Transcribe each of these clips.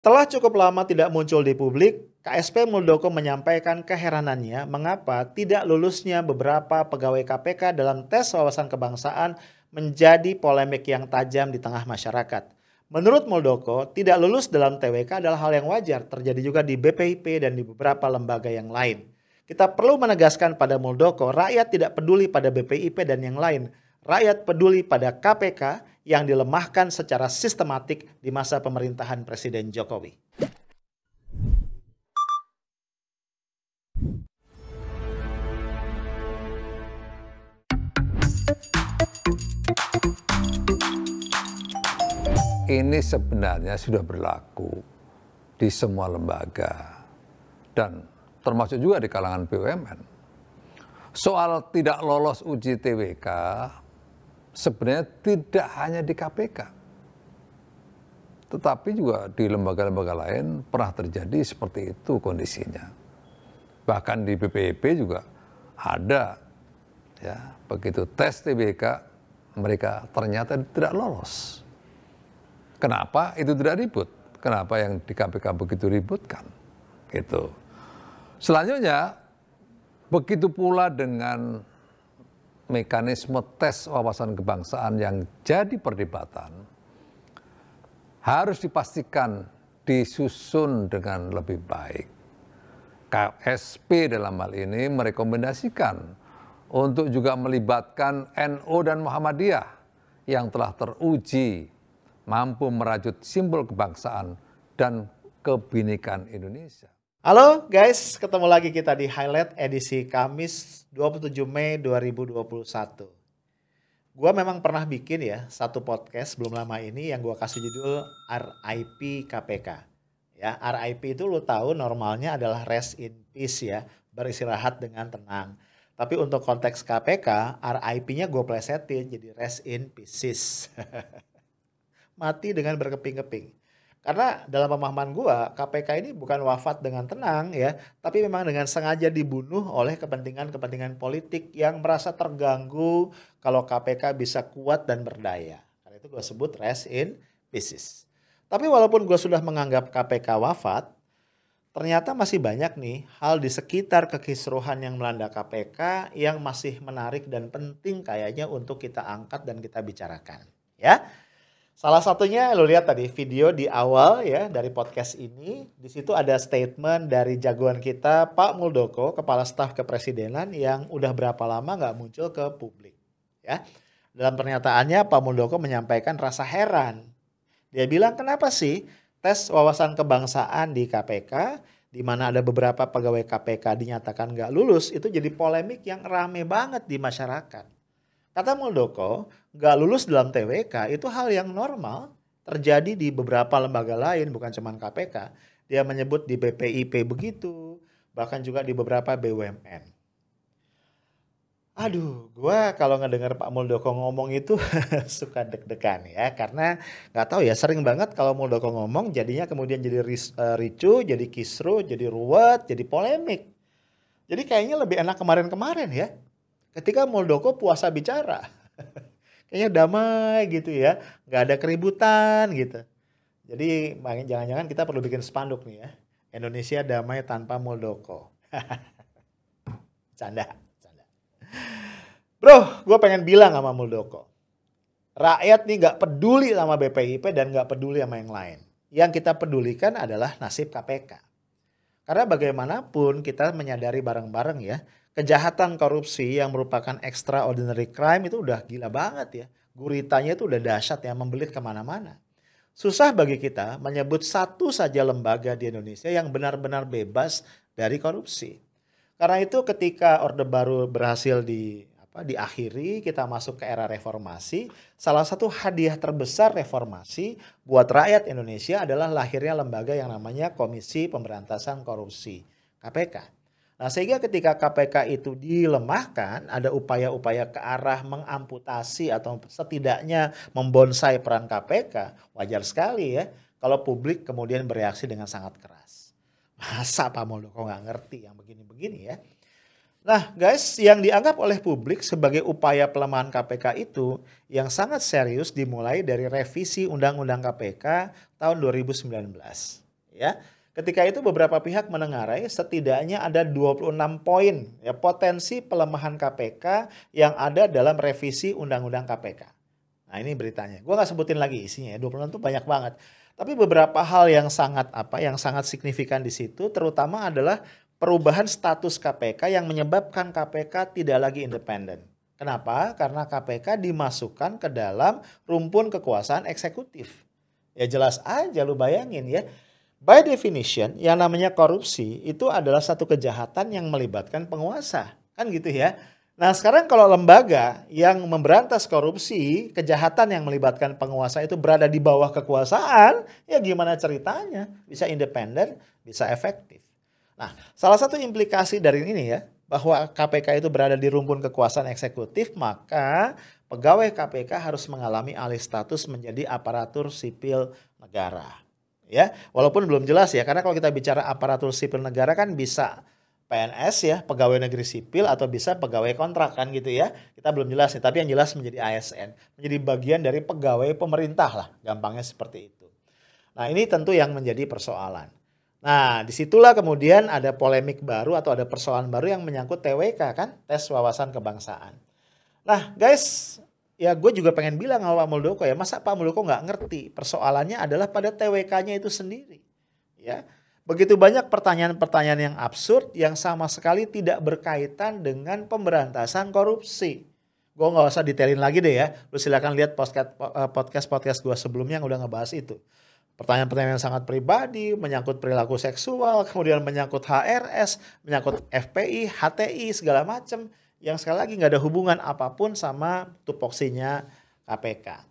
Setelah cukup lama tidak muncul di publik, KSP Muldoko menyampaikan keheranannya mengapa tidak lulusnya beberapa pegawai KPK dalam tes wawasan kebangsaan menjadi polemik yang tajam di tengah masyarakat. Menurut Muldoko, tidak lulus dalam TWK adalah hal yang wajar, terjadi juga di BPIP dan di beberapa lembaga yang lain. Kita perlu menegaskan pada Muldoko, rakyat tidak peduli pada BPIP dan yang lain. Rakyat peduli pada KPK yang dilemahkan secara sistematik di masa pemerintahan Presiden Jokowi. Ini sebenarnya sudah berlaku di semua lembaga dan termasuk juga di kalangan BUMN. Soal tidak lolos uji TWK sebenarnya tidak hanya di KPK, tetapi juga di lembaga-lembaga lain pernah terjadi seperti itu kondisinya. Bahkan di BPIP juga ada, ya, begitu tes TWK mereka ternyata tidak lolos. Kenapa itu tidak ribut? Kenapa yang di KPK begitu ributkan? Gitu. Selanjutnya, begitu pula dengan mekanisme tes wawasan kebangsaan yang jadi perdebatan, harus dipastikan disusun dengan lebih baik. KSP dalam hal ini merekomendasikan untuk juga melibatkan NU dan Muhammadiyah yang telah teruji mampu merajut simbol kebangsaan dan kebinekaan Indonesia. Halo guys, ketemu lagi kita di Highlight edisi Kamis 27 Mei 2021. Gua memang pernah bikin ya satu podcast belum lama ini yang gua kasih judul RIP KPK. Ya, RIP itu lo tahu normalnya adalah rest in peace ya, beristirahat dengan tenang. Tapi untuk konteks KPK, RIP-nya gue plesetin jadi rest in pieces. Mati dengan berkeping-keping. Karena dalam pemahaman gua, KPK ini bukan wafat dengan tenang ya, tapi memang dengan sengaja dibunuh oleh kepentingan-kepentingan politik yang merasa terganggu kalau KPK bisa kuat dan berdaya. Karena itu gua sebut rest in pieces. Tapi walaupun gua sudah menganggap KPK wafat, ternyata masih banyak nih hal di sekitar kekisruhan yang melanda KPK yang masih menarik dan penting kayaknya untuk kita angkat dan kita bicarakan. Ya. Salah satunya lo lihat tadi video di awal ya dari podcast ini. Di situ ada statement dari jagoan kita Pak Muldoko, Kepala Staf Kepresidenan yang udah berapa lama nggak muncul ke publik. Ya, dalam pernyataannya Pak Muldoko menyampaikan rasa heran. Dia bilang kenapa sih tes wawasan kebangsaan di KPK, di mana ada beberapa pegawai KPK dinyatakan nggak lulus, itu jadi polemik yang rame banget di masyarakat. Kata Muldoko, nggak lulus dalam TWK itu hal yang normal terjadi di beberapa lembaga lain, bukan cuma KPK. Dia menyebut di BPIP begitu, bahkan juga di beberapa BUMN. Aduh, gua kalau ngedengar Pak Muldoko ngomong itu suka deg-degan ya, karena nggak tahu ya, sering banget kalau Muldoko ngomong jadinya kemudian jadi ricu, jadi kisruh, jadi ruwet, jadi polemik. Jadi kayaknya lebih enak kemarin-kemarin ya. Ketika Muldoko puasa bicara, kayaknya damai gitu ya, nggak ada keributan gitu. Jadi jangan-jangan kita perlu bikin spanduk nih ya, Indonesia damai tanpa Muldoko. Canda. Bro, gue pengen bilang sama Muldoko, rakyat nih nggak peduli sama BPIP dan nggak peduli sama yang lain. Yang kita pedulikan adalah nasib KPK. Karena bagaimanapun kita menyadari bareng-bareng ya, kejahatan korupsi yang merupakan extraordinary crime itu udah gila banget ya. Guritanya itu udah dahsyat ya, membelit kemana-mana. Susah bagi kita menyebut satu saja lembaga di Indonesia yang benar-benar bebas dari korupsi. Karena itu ketika Orde Baru berhasil diakhiri, kita masuk ke era reformasi, salah satu hadiah terbesar reformasi buat rakyat Indonesia adalah lahirnya lembaga yang namanya Komisi Pemberantasan Korupsi, KPK. Nah, sehingga ketika KPK itu dilemahkan, ada upaya-upaya ke arah mengamputasi atau setidaknya membonsai peran KPK, wajar sekali ya kalau publik kemudian bereaksi dengan sangat keras. Masa Pak Muldoko nggak ngerti yang begini-begini ya? Nah guys, yang dianggap oleh publik sebagai upaya pelemahan KPK itu yang sangat serius dimulai dari revisi Undang-Undang KPK tahun 2019. ya. Ketika itu beberapa pihak menengarai setidaknya ada 26 poin ya potensi pelemahan KPK yang ada dalam revisi Undang-Undang KPK. Nah ini beritanya. Gue nggak sebutin lagi isinya ya, 26 itu banyak banget. Tapi beberapa hal yang sangat signifikan di situ terutama adalah perubahan status KPK yang menyebabkan KPK tidak lagi independen. Kenapa? Karena KPK dimasukkan ke dalam rumpun kekuasaan eksekutif. Ya jelas aja lu bayangin ya. By definition, yang namanya korupsi itu adalah satu kejahatan yang melibatkan penguasa. Kan gitu ya. Nah sekarang kalau lembaga yang memberantas korupsi, kejahatan yang melibatkan penguasa itu berada di bawah kekuasaan, ya gimana ceritanya? Bisa independen, bisa efektif. Nah salah satu implikasi dari ini ya, bahwa KPK itu berada di rumpun kekuasaan eksekutif, maka pegawai KPK harus mengalami alih status menjadi aparatur sipil negara. Ya, walaupun belum jelas ya, karena kalau kita bicara aparatur sipil negara kan bisa PNS ya, pegawai negeri sipil atau bisa pegawai kontrak kan gitu ya. Kita belum jelas nih, tapi yang jelas menjadi ASN, menjadi bagian dari pegawai pemerintah lah, gampangnya seperti itu. Nah ini tentu yang menjadi persoalan. Nah disitulah kemudian ada polemik baru atau ada persoalan baru yang menyangkut TWK kan, tes wawasan kebangsaan. Nah guys, ya gue juga pengen bilang sama Pak Muldoko ya, masa Pak Muldoko nggak ngerti persoalannya adalah pada TWK-nya itu sendiri. Ya, begitu banyak pertanyaan-pertanyaan yang absurd yang sama sekali tidak berkaitan dengan pemberantasan korupsi. Gue nggak usah detailin lagi deh ya, lu silakan lihat podcast gue sebelumnya yang udah ngebahas itu. Pertanyaan-pertanyaan yang sangat pribadi, menyangkut perilaku seksual, kemudian menyangkut HRS, menyangkut FPI, HTI, segala macam. Yang sekali lagi nggak ada hubungan apapun sama tupoksinya KPK.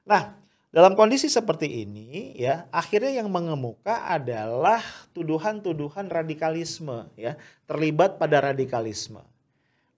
Nah, dalam kondisi seperti ini ya, akhirnya yang mengemuka adalah tuduhan-tuduhan radikalisme ya, terlibat pada radikalisme.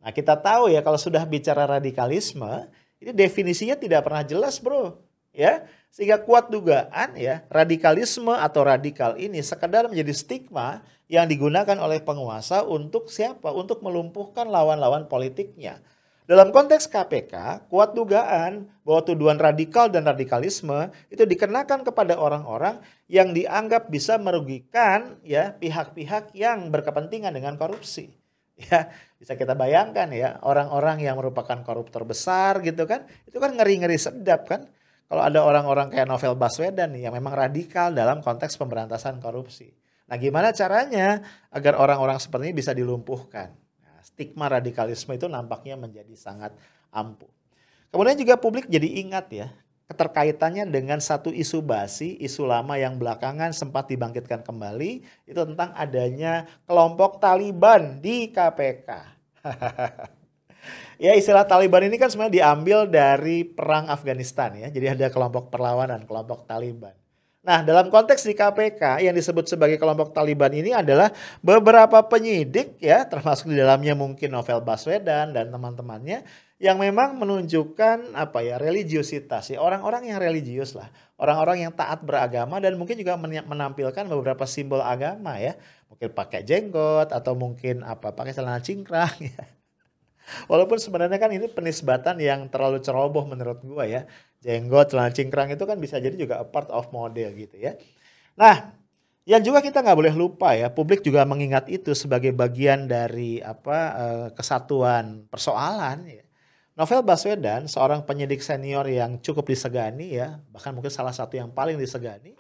Nah, kita tahu ya kalau sudah bicara radikalisme, ini definisinya tidak pernah jelas, Bro. Ya, sehingga kuat dugaan ya, radikalisme atau radikal ini sekedar menjadi stigma yang digunakan oleh penguasa untuk siapa? Untuk melumpuhkan lawan-lawan politiknya. Dalam konteks KPK, kuat dugaan bahwa tuduhan radikal dan radikalisme itu dikenakan kepada orang-orang yang dianggap bisa merugikan ya pihak-pihak yang berkepentingan dengan korupsi. Ya, bisa kita bayangkan ya, orang-orang yang merupakan koruptor besar gitu kan, itu kan ngeri-ngeri sedap kan. Kalau ada orang-orang kayak Novel Baswedan nih yang memang radikal dalam konteks pemberantasan korupsi. Nah gimana caranya agar orang-orang seperti ini bisa dilumpuhkan? Nah, stigma radikalisme itu nampaknya menjadi sangat ampuh. Kemudian juga publik jadi ingat ya keterkaitannya dengan satu isu basi, isu lama yang belakangan sempat dibangkitkan kembali. Itu tentang adanya kelompok Taliban di KPK. Ya istilah Taliban ini kan sebenarnya diambil dari perang Afghanistan ya. Jadi ada kelompok perlawanan, kelompok Taliban. Nah dalam konteks di KPK yang disebut sebagai kelompok Taliban ini adalah beberapa penyidik ya. Termasuk di dalamnya mungkin Novel Baswedan dan teman-temannya. Yang memang menunjukkan religiositas ya. Orang-orang yang religius lah. Orang-orang yang taat beragama dan mungkin juga menampilkan beberapa simbol agama ya. Mungkin pakai jenggot atau mungkin pakai celana cingkrang ya. Walaupun sebenarnya kan ini penisbatan yang terlalu ceroboh menurut gua ya. Jenggot, celana cingkrang itu kan bisa jadi juga a part of model gitu ya. Nah, yang juga kita nggak boleh lupa ya, publik juga mengingat itu sebagai bagian dari kesatuan persoalan ya. Novel Baswedan, seorang penyidik senior yang cukup disegani ya, bahkan mungkin salah satu yang paling disegani,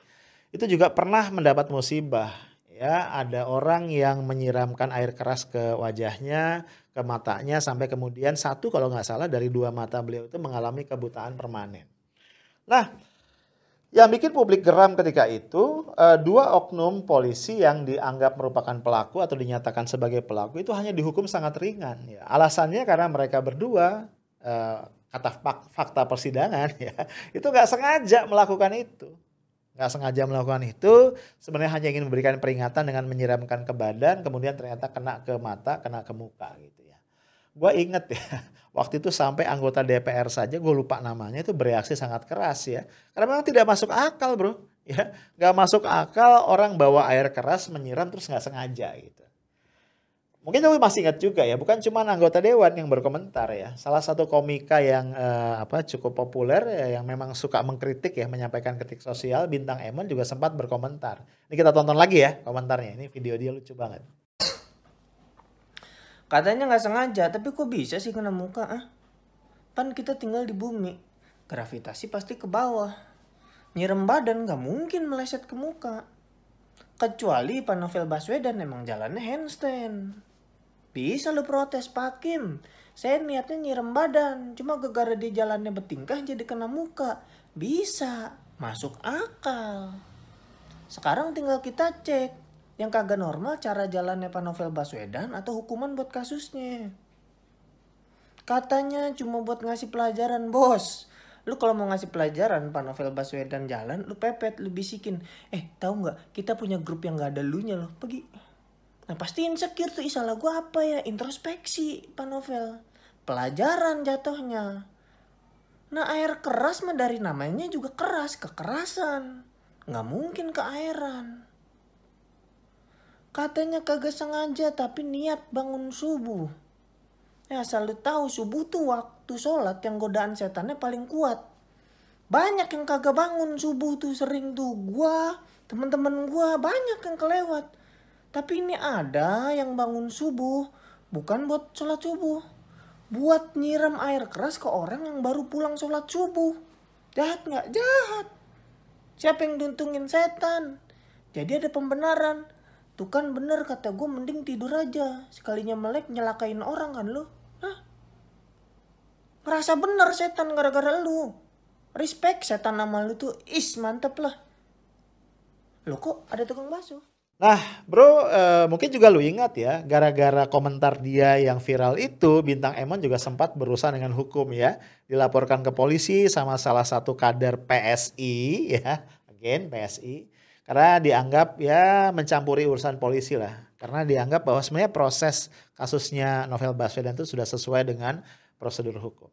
itu juga pernah mendapat musibah. Ya, ada orang yang menyiramkan air keras ke wajahnya, ke matanya, sampai kemudian satu kalau nggak salah dari dua mata beliau itu mengalami kebutaan permanen. Nah, yang bikin publik geram ketika itu, dua oknum polisi yang dianggap merupakan pelaku atau dinyatakan sebagai pelaku itu hanya dihukum sangat ringan. Ya. Alasannya karena mereka berdua, kata fakta persidangan, ya, itu nggak sengaja melakukan itu. Nggak sengaja melakukan itu, sebenarnya hanya ingin memberikan peringatan dengan menyiramkan ke badan, kemudian ternyata kena ke mata, kena ke muka gitu ya. Gue inget ya, waktu itu sampai anggota DPR saja, gue lupa namanya, itu bereaksi sangat keras ya. Karena memang tidak masuk akal bro, ya nggak masuk akal orang bawa air keras menyiram terus nggak sengaja gitu. Mungkin lu masih ingat juga ya, bukan cuma anggota dewan yang berkomentar ya. Salah satu komika yang cukup populer ya, yang memang suka mengkritik ya, menyampaikan kritik sosial, Bintang Emon juga sempat berkomentar. Ini kita tonton lagi ya komentarnya. Ini video dia lucu banget. Katanya nggak sengaja, tapi kok bisa sih kena muka? Pan kita tinggal di bumi, gravitasi pasti ke bawah. Nyirem badan nggak mungkin meleset ke muka. Kecuali Pak Novel Baswedan emang jalannya handstand. Bisa lu protes, Pak Kim. Saya niatnya nyirem badan, cuma gara-gara dia jalannya bertingkah jadi kena muka. Bisa, masuk akal. Sekarang tinggal kita cek. Yang kagak normal cara jalannya Pak Novel Baswedan atau hukuman buat kasusnya. Katanya cuma buat ngasih pelajaran, bos. Lu kalau mau ngasih pelajaran Pak Novel Baswedan jalan, lu pepet, lu bisikin. Tahu nggak? Kita punya grup yang nggak ada lunya loh. Pergi. Nah pasti insecure tuh, salah gue apa ya? Introspeksi Pak Novel. Pelajaran jatuhnya. Nah air keras mah dari namanya juga keras, kekerasan. Nggak mungkin keairan. Katanya kagak sengaja tapi niat bangun subuh. Ya asal lu tahu subuh tuh waktu sholat yang godaan setannya paling kuat. Banyak yang kagak bangun subuh tuh, sering tuh. Gua, teman-teman gua banyak yang kelewat. Tapi ini ada yang bangun subuh, bukan buat sholat subuh. Buat nyiram air keras ke orang yang baru pulang sholat subuh. Jahat nggak? Jahat. Siapa yang diuntungin? Setan. Jadi ada pembenaran. Tuh kan bener kata gue, mending tidur aja. Sekalinya melek nyelakain orang kan lu. Ngerasa bener setan gara-gara lu. Respect setan nama lu tuh. Mantep lah. Lo kok ada tukang bakso? Nah bro, mungkin juga lu ingat ya, gara-gara komentar dia yang viral itu, Bintang Emon juga sempat berurusan dengan hukum ya. Dilaporkan ke polisi sama salah satu kader PSI ya, PSI. Karena dianggap ya mencampuri urusan polisi lah. Karena dianggap bahwa sebenarnya proses kasusnya Novel Baswedan itu sudah sesuai dengan prosedur hukum.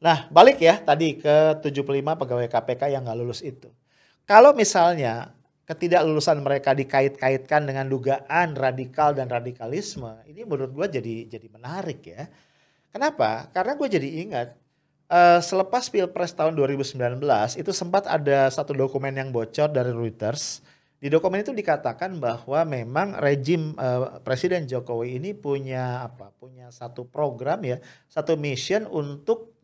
Nah balik ya tadi ke 75 pegawai KPK yang gak lulus itu. Kalau misalnya ketidaklulusan mereka dikait-kaitkan dengan dugaan radikal dan radikalisme, ini menurut gue jadi menarik ya. Kenapa? Karena gue jadi ingat selepas Pilpres tahun 2019 itu sempat ada satu dokumen yang bocor dari Reuters. Di dokumen itu dikatakan bahwa memang rejim Presiden Jokowi ini punya satu program ya, satu mission untuk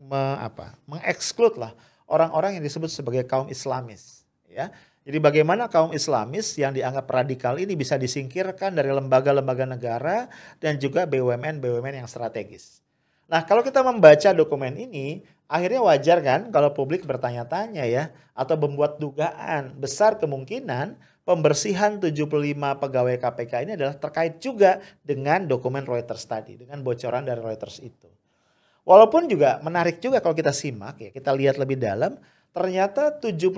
mengeksklud lah orang-orang yang disebut sebagai kaum Islamis ya. Jadi bagaimana kaum Islamis yang dianggap radikal ini bisa disingkirkan dari lembaga-lembaga negara dan juga BUMN-BUMN yang strategis. Nah kalau kita membaca dokumen ini, akhirnya wajar kan kalau publik bertanya-tanya ya, atau membuat dugaan besar kemungkinan pembersihan 75 pegawai KPK ini adalah terkait juga dengan dokumen Reuters tadi, dengan bocoran dari Reuters itu. Walaupun juga menarik juga kalau kita simak ya, kita lihat lebih dalam. Ternyata 75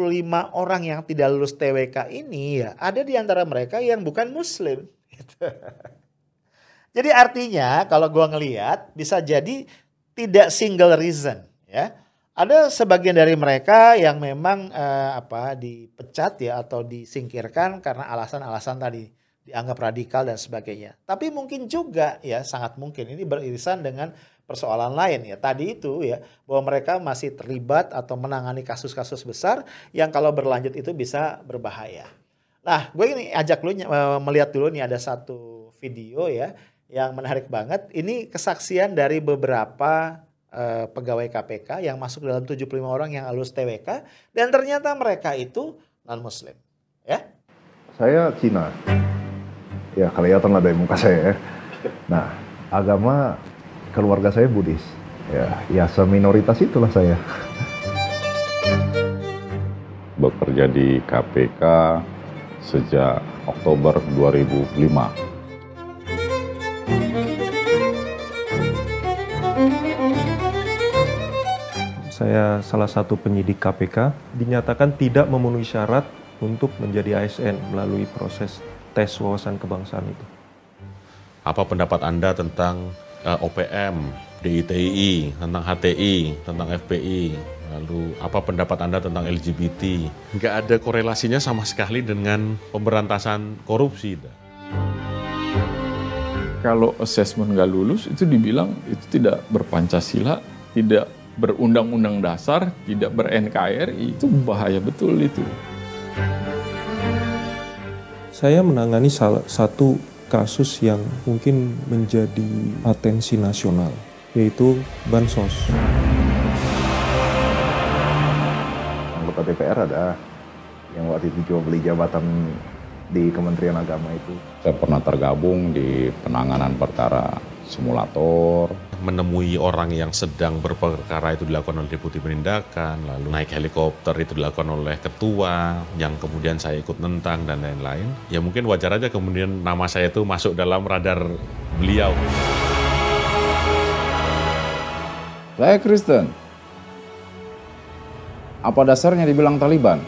orang yang tidak lulus TWK ini ya ada di antara mereka yang bukan muslim. Gitu. Jadi artinya kalau gua ngelihat bisa jadi tidak single reason ya. Ada sebagian dari mereka yang memang dipecat ya atau disingkirkan karena alasan-alasan tadi, dianggap radikal dan sebagainya. Tapi mungkin juga ya, sangat mungkin ini beririsan dengan persoalan lain ya. Tadi itu ya, bahwa mereka masih terlibat atau menangani kasus-kasus besar yang kalau berlanjut itu bisa berbahaya. Nah, gue ini ajak lu melihat dulu nih, ada satu video ya yang menarik banget. Ini kesaksian dari beberapa pegawai KPK yang masuk dalam 75 orang yang lulus TWK dan ternyata mereka itu non-muslim ya. Saya Cina. Ya kelihatan lah dari muka saya ya. Nah, agama keluarga saya Buddhis. Ya seminoritas itulah saya. Bekerja di KPK sejak Oktober 2005. Saya salah satu penyidik KPK, dinyatakan tidak memenuhi syarat untuk menjadi ASN melalui proses tes wawasan kebangsaan itu. Apa pendapat Anda tentang OPM, DITI, tentang HTI, tentang FPI, lalu apa pendapat Anda tentang LGBT? Nggak ada korelasinya sama sekali dengan pemberantasan korupsi. Kalau assessment nggak lulus itu dibilang itu tidak berpancasila, tidak berundang-undang dasar, tidak ber-NKRI, itu bahaya betul itu. Saya menangani salah satu kasus yang mungkin menjadi atensi nasional, yaitu Bansos. Anggota DPR ada yang waktu itu jual beli jabatan di Kementerian Agama itu. Saya pernah tergabung di penanganan perkara simulator. Menemui orang yang sedang berperkara itu dilakukan oleh deputi penindakan, lalu naik helikopter itu dilakukan oleh ketua, yang kemudian saya ikut nentang dan lain-lain. Ya mungkin wajar aja kemudian nama saya itu masuk dalam radar beliau. Saya Kristen. Apa dasarnya dibilang Taliban?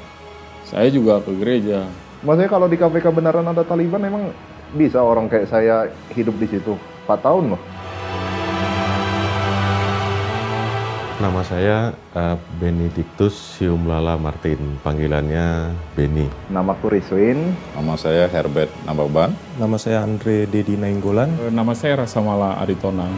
Saya juga ke gereja. Maksudnya kalau di KPK beneran ada Taliban, emang bisa orang kayak saya hidup di situ 4 tahun loh. Nama saya Benedictus Siumlala Martin, panggilannya Beni. Namaku Rizwin. Nama saya Herbert Nababan. Nama saya Andre Dedi Nainggolan. Nama saya Rasamala Aritonang.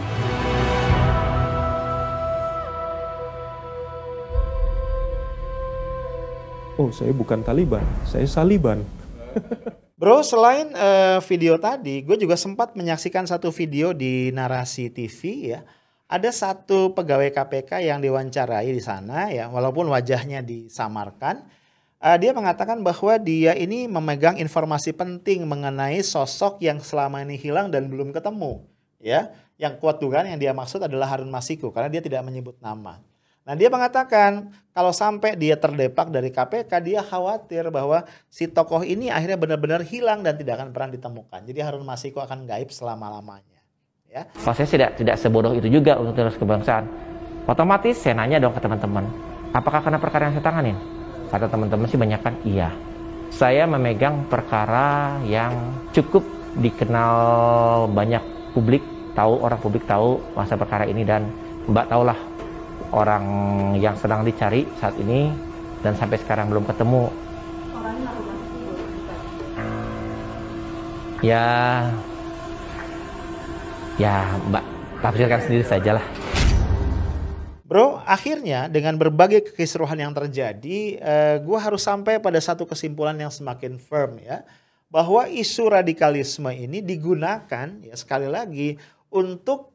Oh, saya bukan Taliban, saya Saliban. Bro, selain video tadi, gue juga sempat menyaksikan satu video di Narasi TV ya. Ada satu pegawai KPK yang diwawancarai di sana ya, walaupun wajahnya disamarkan. Dia mengatakan bahwa dia ini memegang informasi penting mengenai sosok yang selama ini hilang dan belum ketemu. Ya, yang kuat dugaan yang dia maksud adalah Harun Masiku karena dia tidak menyebut nama. Nah, dia mengatakan kalau sampai dia terdepak dari KPK, dia khawatir bahwa si tokoh ini akhirnya benar-benar hilang dan tidak akan pernah ditemukan. Jadi Harun Masiku akan gaib selama-lamanya. Ya. Proses tidak sebodoh itu juga untuk terus kebangsaan. Otomatis saya nanya dong ke teman-teman, apakah karena perkara yang saya tanganin? Kata teman-teman sih banyak kan iya. Saya memegang perkara yang cukup dikenal banyak publik, orang publik tahu masa perkara ini, dan Mbak tahulah orang yang sedang dicari saat ini dan sampai sekarang belum ketemu. Ya Mbak tafsirkan sendiri sajalah. Bro, akhirnya dengan berbagai kekisruhan yang terjadi, gue harus sampai pada satu kesimpulan yang semakin firm ya, bahwa isu radikalisme ini digunakan ya sekali lagi untuk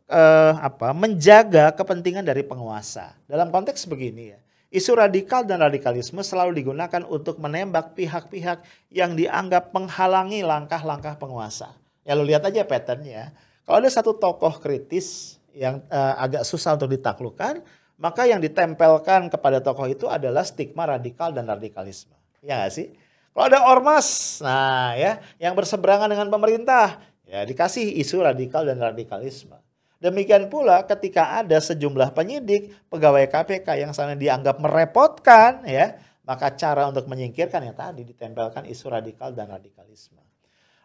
menjaga kepentingan dari penguasa. Dalam konteks begini ya, isu radikal dan radikalisme selalu digunakan untuk menembak pihak-pihak yang dianggap menghalangi langkah-langkah penguasa. Ya lo lihat aja patternnya. Kalau ada satu tokoh kritis yang agak susah untuk ditaklukkan, maka yang ditempelkan kepada tokoh itu adalah stigma radikal dan radikalisme. Ya nggak sih? Kalau ada ormas, nah ya, yang berseberangan dengan pemerintah, ya dikasih isu radikal dan radikalisme. Demikian pula ketika ada sejumlah penyidik, pegawai KPK yang sana dianggap merepotkan, ya, maka cara untuk menyingkirkan yang tadi ditempelkan isu radikal dan radikalisme.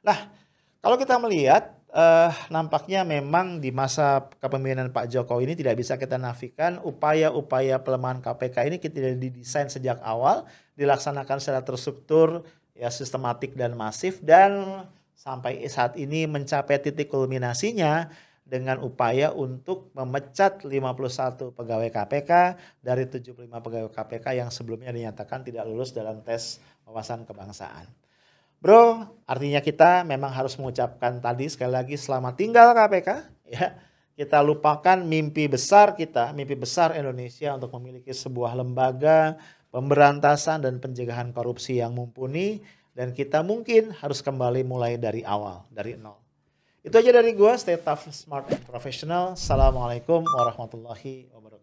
Nah, kalau kita melihat, nampaknya memang di masa kepemimpinan Pak Jokowi ini tidak bisa kita nafikan upaya-upaya pelemahan KPK ini tidak didesain sejak awal, dilaksanakan secara terstruktur, ya sistematik dan masif, dan sampai saat ini mencapai titik kulminasinya dengan upaya untuk memecat 51 pegawai KPK dari 75 pegawai KPK yang sebelumnya dinyatakan tidak lulus dalam tes wawasan kebangsaan. Bro, artinya kita memang harus mengucapkan tadi sekali lagi selamat tinggal KPK. Ya, kita lupakan mimpi besar kita, mimpi besar Indonesia untuk memiliki sebuah lembaga pemberantasan dan pencegahan korupsi yang mumpuni, dan kita mungkin harus kembali mulai dari awal, dari nol. Itu aja dari gua, stay tough, smart, and professional. Assalamualaikum warahmatullahi wabarakatuh.